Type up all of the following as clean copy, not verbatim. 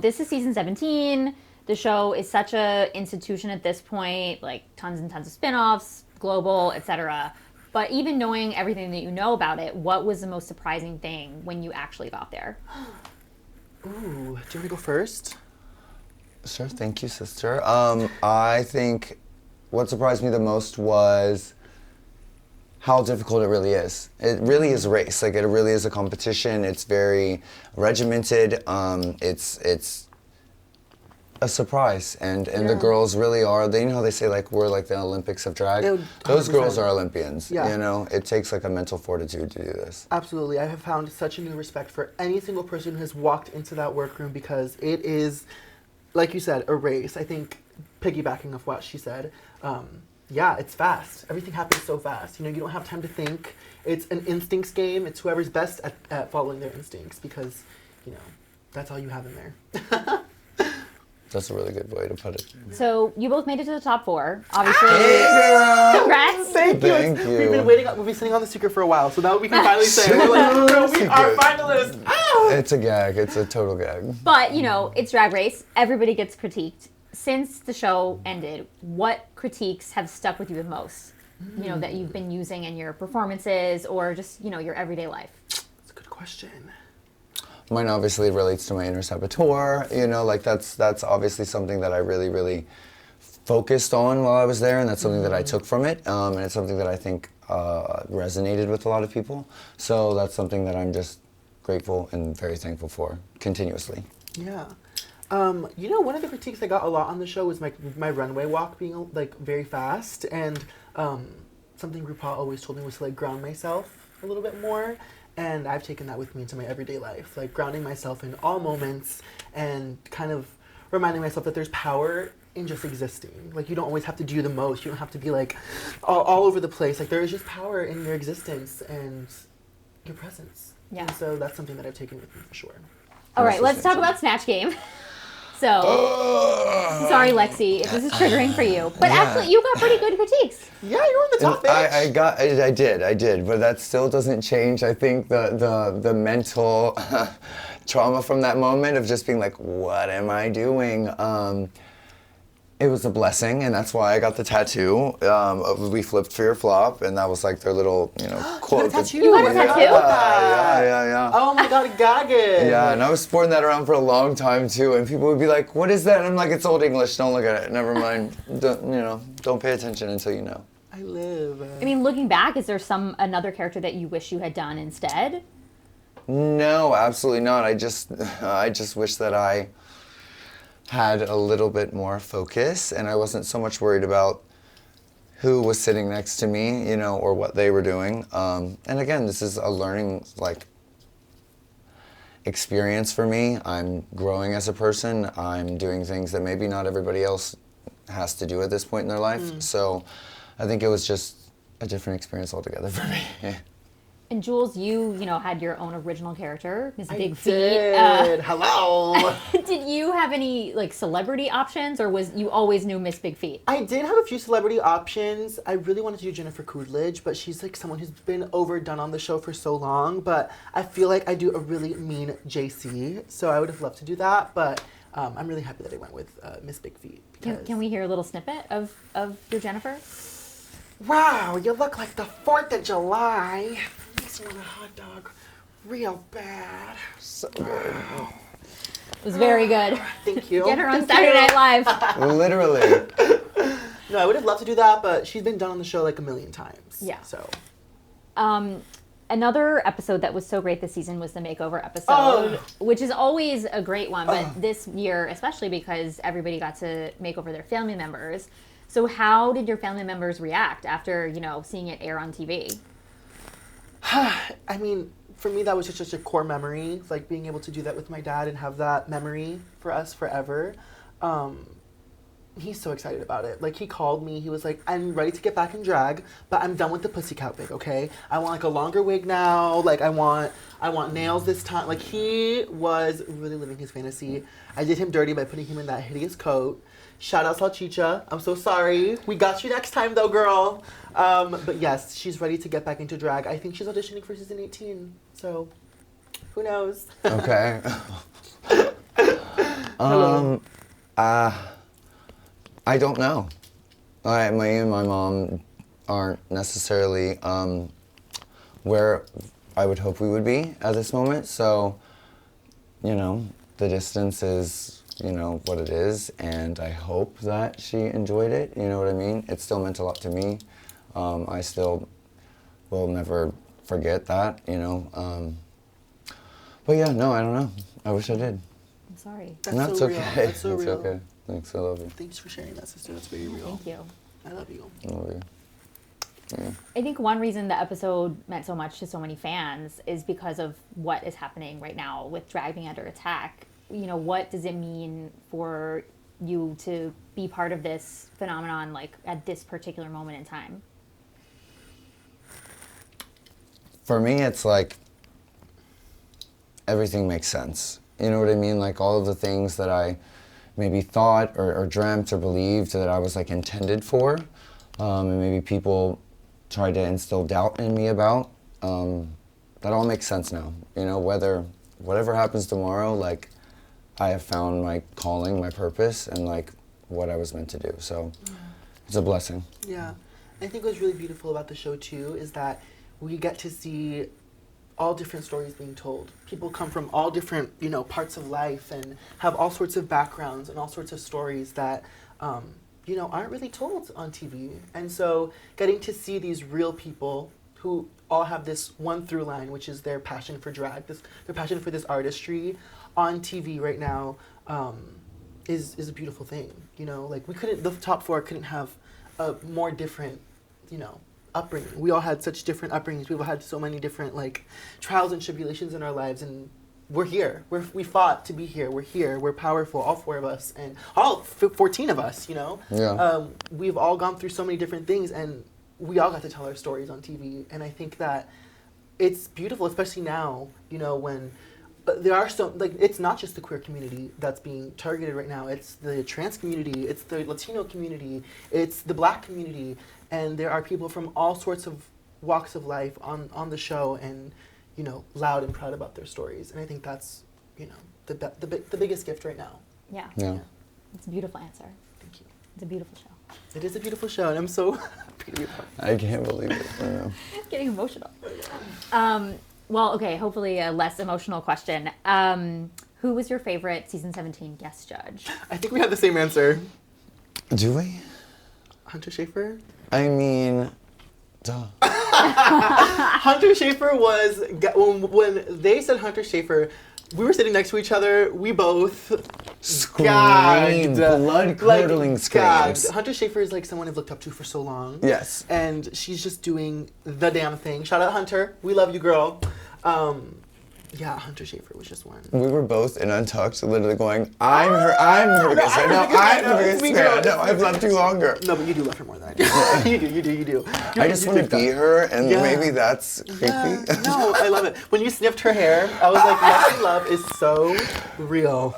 this is season 17. The show is such a institution at this point, like tons and tons of spin-offs, global, etc. But even knowing everything that you know about it, what was the most surprising thing when you actually got there? Ooh, do you want to go first? Sure, thank you, sister. I think what surprised me the most was how difficult it really is. It really is a race. Like, it really is a competition. It's very regimented. It's a surprise, and the girls really are. They, you know how they say, like, we're like the Olympics of drag. Those girls are Olympians. Yeah. You know, it takes like a mental fortitude to do this. Absolutely. I have found such a new respect for any single person who has walked into that workroom, because it is, like you said, a race. I think, piggybacking off what she said, yeah, it's fast. Everything happens so fast. You know, you don't have time to think. It's an instincts game. It's whoever's best at following their instincts, because, you know, that's all you have in there. That's a really good way to put it. So you both made it to the top 4. Obviously, congrats. Thank you. We've been waiting. We've been sitting on the secret for a while, so now we can finally say, we're like, girl, we are finalists. Ah! It's a gag. It's a total gag. But, you know, it's Drag Race. Everybody gets critiqued. Since the show ended, what critiques have stuck with you the most? You know, that you've been using in your performances or just, you know, your everyday life? That's a good question. Mine obviously relates to my inner saboteur. You know, like that's obviously something that I really, really focused on while I was there, and that's something that I took from it, and it's something that I think resonated with a lot of people. So that's something that I'm just grateful and very thankful for continuously. Yeah. You know, one of the critiques I got a lot on the show was my runway walk being like very fast, and something RuPaul always told me was to like ground myself a little bit more, and I've taken that with me into my everyday life, like grounding myself in all moments and kind of reminding myself that there's power in just existing. Like, you don't always have to do the most. You don't have to be like all over the place. Like, there is just power in your existence and your presence. Yeah. And so that's something that I've taken with me for sure. All right, let's talk about Snatch Game. So, sorry, Lexi, if this is triggering for you. But actually, you got pretty good critiques. Yeah, you're in the top bitch. I did, but that still doesn't change. I think the mental trauma from that moment of just being like, what am I doing? It was a blessing, and that's why I got the tattoo. We flipped for your flop, and that was like their little, you know, quote. You got a tattoo? You got a tattoo? Yeah. Oh my god, gag it. Yeah, and I was sporting that around for a long time too, and people would be like, "What is that?" And I'm like, "It's Old English. Don't look at it. Never mind. Don't pay attention until you know." I live. I mean, looking back, is there another character that you wish you had done instead? No, absolutely not. I just wish that I had a little bit more focus, and I wasn't so much worried about who was sitting next to me, you know, or what they were doing. And again, this is a learning, like, experience for me. I'm growing as a person. I'm doing things that maybe not everybody else has to do at this point in their life. So I think it was just a different experience altogether for me. And Jules, you had your own original character, Miss Big Feet. Did. Hello. Did you have any like celebrity options, or was you always knew Miss Big Feet? I did have a few celebrity options. I really wanted to do Jennifer Coolidge, but she's like someone who's been overdone on the show for so long. But I feel like I do a really mean JC, so I would have loved to do that. But I'm really happy that I went with Miss Big Feet. Can we hear a little snippet of your Jennifer? Wow, you look like the 4th of July. Makes me want a hot dog real bad. So good. It was very good. Thank you. Get her on Saturday Night Live. Literally. No, I would have loved to do that, but she's been done on the show like a million times. Yeah. So. Another episode that was so great this season was the makeover episode, which is always a great one, but this year, especially because everybody got to make over their family members. So how did your family members react after, seeing it air on TV? I mean, for me, that was just such a core memory, like being able to do that with my dad and have that memory for us forever. He's so excited about it. Like, he called me, he was like, I'm ready to get back in drag, but I'm done with the pussycat wig, okay? I want like a longer wig now, like I want nails this time. Like, he was really living his fantasy. I did him dirty by putting him in that hideous coat. Shout out Salchicha. I'm so sorry. We got you next time though, girl. But yes, she's ready to get back into drag. I think she's auditioning for season 18. So, who knows? Okay. I don't know. Me and my mom aren't necessarily where I would hope we would be at this moment. So, you know, the distance is, you know, what it is, and I hope that she enjoyed it. You know what I mean? It still meant a lot to me. I still will never forget that, you know. But yeah, no, I don't know. I wish I did. I'm sorry. That's No, it's so okay. real. That's so It's real. okay. Thanks, I love you. Thanks for sharing that, sister. That's very real. Thank you. I love you. I love you. Yeah. I think one reason the episode meant so much to so many fans is because of what is happening right now with drag being under attack. You know, what does it mean for you to be part of this phenomenon, like at this particular moment in time? For me, it's like everything makes sense. You know what I mean? Like all of the things that I maybe thought or dreamt or believed that I was like intended for, and maybe people tried to instill doubt in me about, that all makes sense now. You know, whatever happens tomorrow, like I have found my calling, my purpose, and like what I was meant to do. So it's a blessing. Yeah. I think what's really beautiful about the show too is that we get to see all different stories being told. People come from all different, you know, parts of life and have all sorts of backgrounds and all sorts of stories that, you know, aren't really told on TV. And so getting to see these real people who all have this one through line, which is their passion for drag, their passion for this artistry on TV right now, is a beautiful thing. You know, like the top four couldn't have a more different, you know, upbringing. We all had such different upbringings. We've all had so many different like trials and tribulations in our lives, and we're here. We fought to be here. We're here. We're powerful. All four of us, and all 14 of us. You know, Yeah. we've all gone through so many different things, and we all got to tell our stories on TV. And I think that it's beautiful, especially now. You know, when there are so like it's not just the queer community that's being targeted right now. It's the trans community. It's the Latino community. It's the Black community. And there are people from all sorts of walks of life on the show, and you know, loud and proud about their stories. And I think that's, you know, the biggest gift right now. Yeah. Yeah. It's a beautiful answer. Thank you. It's a beautiful show. It is a beautiful show, and I'm so happy to be a part. I can't believe it. I know. Getting emotional. Well, okay, hopefully a less emotional question. Who was your favorite season 17 guest judge? I think we have the same answer. Do we? Hunter Schafer. I mean, duh. Hunter Schafer was when they said Hunter Schafer, we were sitting next to each other. We both Screamed, blood-curdling gagged. screams. Hunter Schafer is like someone I've looked up to for so long. Yes. And she's just doing the damn thing. Shout out Hunter. We love you, girl. Yeah, Hunter Schafer was just one. We were both in Untucked, literally going, I'm her biggest fan. No, I'm her biggest fan. No, I've loved you longer. No, but you do love her more than I do. you do. I just want to be her, and Yeah. maybe that's creepy. Yeah, no, I love it. When you sniffed her hair, I was like, Lexi Love is so real.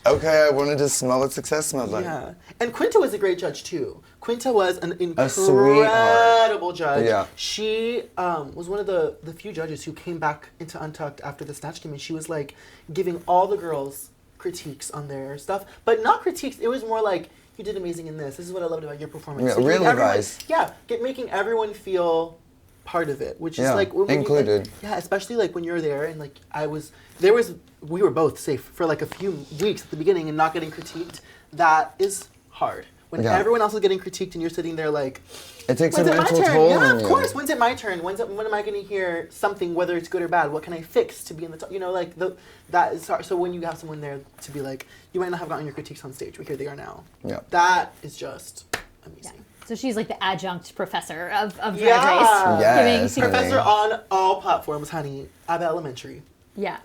Okay, I wanted to smell what success smelled like. Yeah. And Quinta was a great judge, too. Quinta was an incredible sweetheart. judge. Yeah. She was one of the few judges who came back into Untucked after the Snatch game, and she was like giving all the girls critiques on their stuff, but not critiques. It was more like, you did amazing in this. This is what I loved about your performance. Yeah, So really, everyone, guys. Yeah, making everyone feel part of it, which is Yeah, like when included. yeah, especially like when you're there and like we were both safe for like a few weeks at the beginning and not getting critiqued. That is hard. When Yeah. everyone else is getting critiqued and you're sitting there like, It takes a when's it my mental turn? toll Yeah, on of you. course. When's it my turn? When am I going to hear something, whether it's good or bad? What can I fix to be in the top? You know, like that is hard. So when you have someone there to be like, you might not have gotten your critiques on stage, but here they are now. Yeah. That is just Yeah. amazing. So she's like the adjunct professor of Drag Yeah. Race. Yes, Giving honey. Professor on all platforms, honey. Abba Elementary. Yeah.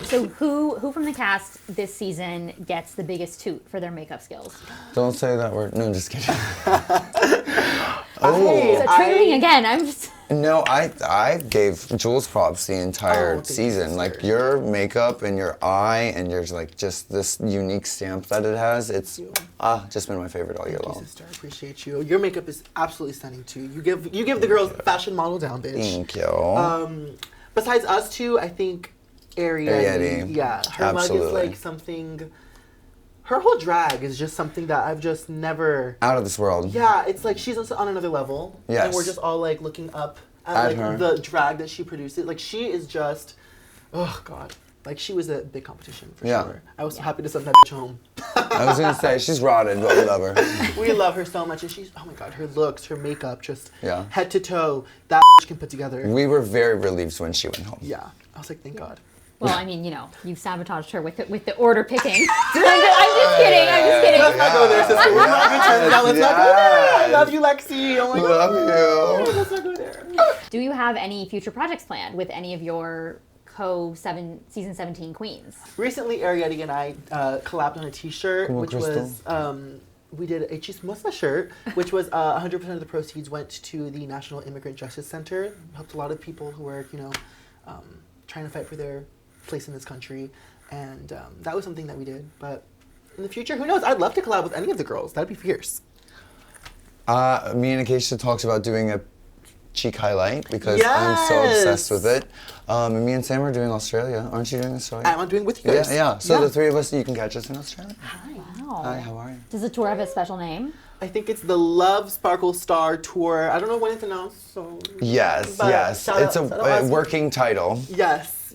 So who from the cast this season gets the biggest toot for their makeup skills? Don't say that word. No, just kidding. Hey, So triggering again. I'm just. No, I gave Jules props the entire thank you, season. sister. Like your makeup and your eye and your like just this unique stamp that it has. It's you. just been my favorite all year Thank you, long. sister. I appreciate you. Your makeup is absolutely stunning too. You give the girls fashion model down, bitch. Thank you. Besides us two, I think Ariadne. Yeah, her mug is Absolutely. like something. Her whole drag is just something that I've just never. Out of this world. Yeah, it's like she's on another level. Yes. And we're just all like looking up at At like her. the drag that she produces. Like she is just, oh god. Like she was a big competition for Yeah. sure. I was so happy to send that bitch home. I was gonna say she's rotted, but we love her. We love her so much, and she's, oh my god, her looks, her makeup, just Yeah. head to toe, that can put together. We were very relieved when she went home. Yeah, I was like, thank God. Well, I mean, you sabotaged her with the order picking. I'm just kidding. Let's not go there, sister. We're not good friends now. Let's not go there. I love you, Lexi. Oh my god. Love you. Let's not go there. Do you have any future projects planned with any of your season 17 queens? Recently, Ariadne and I collabed on a T-shirt, Come on, which Crystal. was we did a chismosa shirt, which was 100% of the proceeds went to the National Immigrant Justice Center. Helped a lot of people who were, trying to fight for their place in this country, and that was something that we did. But in the future, who knows? I'd love to collab with any of the girls. That'd be fierce. Me and Acacia talked about doing a cheek highlight because I'm so obsessed with it. And me and Sam are doing Australia. Aren't you doing Australia? I'm doing with you guys. Yeah. So the three of us, you can catch us in Australia. Wow. Hi, how are you? Does the tour have a special name? I think it's the Love Sparkle Star Tour. I don't know when it's announced, so. Yes, But yes. shout It's out to a us. working title. Yes.